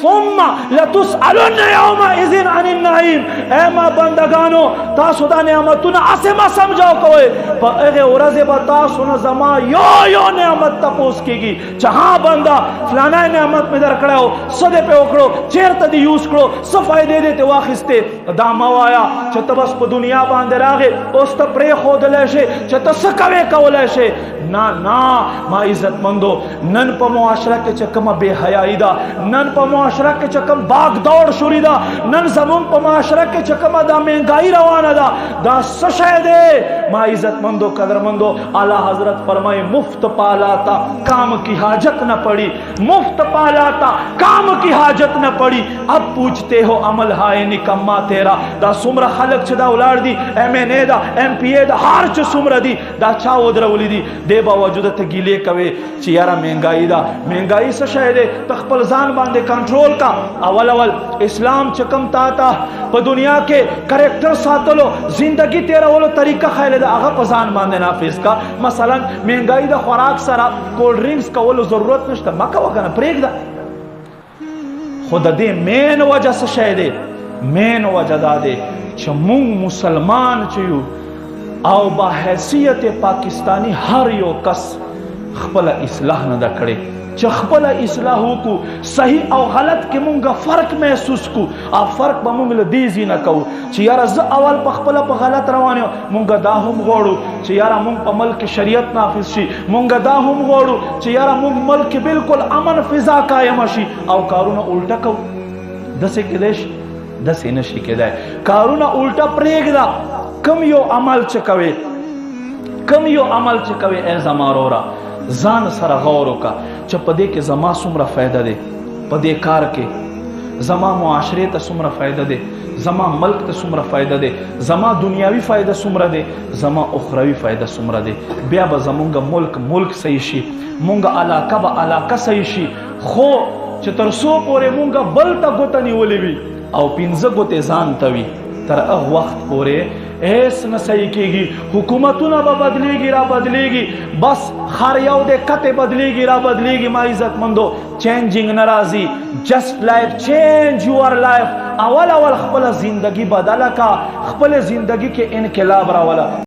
ثم لتسألن يومئذ عن النعيم. اے ما بندگانو تاسو دا نعمتونه اسه ما سمجھاو کوئے په هغه ورځ به تاسو نه زما یو نعمت تپوس کیږي چې ها بندا فلانا نعمت می در کړو سده په وکړو چیرته دی یوز کړو څه فائدې دې ته واخسته دا موایا چې تبس په دنیا باندې راغې اوس ته پرې خودل شي چې ته څه کوي کولای شي نا ما عزت مندو نن په معاشره کې چې کومه بے حیايي ده نن په معاشره کې چې کوم باغ دور شوري ده نن زمون په معاشره کې چې کومه دا مهنګائی روانه ده دا څه شی ده ما عزت مندو قدرمندو اعلی حضرت فرمائے مفت پالاتا کام کی حاجت نہ پڑی مفت پالاتا کام کی حاجت نہ پڑی اب پوچھتے ہو عمل ہائے نکما تیرا دا سمرا خلق چھ دا اولاد دی ایم این اے دا ایم پی اے دا ہار چھ سمرا دی دا چا ودرولی دی دے باوجود ته گیلے کوي چې یاره مهنګائی دا مهنګائی څه شی دی تخپل ځان باندې کنټرول کا اول اسلام چې کم تا په دنیا کې کریکٹر ساتلو زندگی تیرولو طریقہ خیال دا هغه په ځان باندې نافذ کا مثلا مهنګائی د خوراک سره کولډ ډرینکس کولو ضرورت نشته مکه وکنه پرېږده خود دې مین وجه څه شی دی مین وجه دا دی چې مونږ مسلمان چې یو او با حیثیت پاکستانی هر یو کس خپل اصلاح نه دا کړي چې خپل اصلاح وکړو صحیح او غلط کې مونږه فرق محسوس کو او فرق به مونږ له دې ځینه کوو چې یاره زه اول په خپل په غلط روان یم مونږه دا هم غواړو چې یاره مونږ په ملک شریعت نافذ شي مونږه دا هم غواړو چې یاره مونږ ملک بالکل امن فضا قائم شي او کارونه الټه کوو دسې کېدای شي دسې نشي کېدای کارونه الټه پرېږده کم یو عمل چې کوي ای زما وروره ځان سره غور وکړه چې په دې کې زما څومره فایده دی په دې کار کې زما معاشرې ته څومره فایده دی زما ملک ته څومره فایده دی زما دنیاوي فایده څومره دی زما اخروی فایده څومره دی بیا به زمونږ ملک صحیح شي مونږ علاقه صحیح شي خو چې تر څو پورې مونږ بل ته ګوته نیولې وي او 15 ګوتې ځان ته وي تر هغه وخت پورې ایس نه صحیح کېږي حکومتونه به بدلیږي را بدلیږي بس هر یو د کته بدلیږي را بدلیږي ما عزت مندو چینجینګ ناراضي جسٹ لایف چینج یور لایف اول خپل زندگی بدله کا خپل زندگی کې انقلاب راولا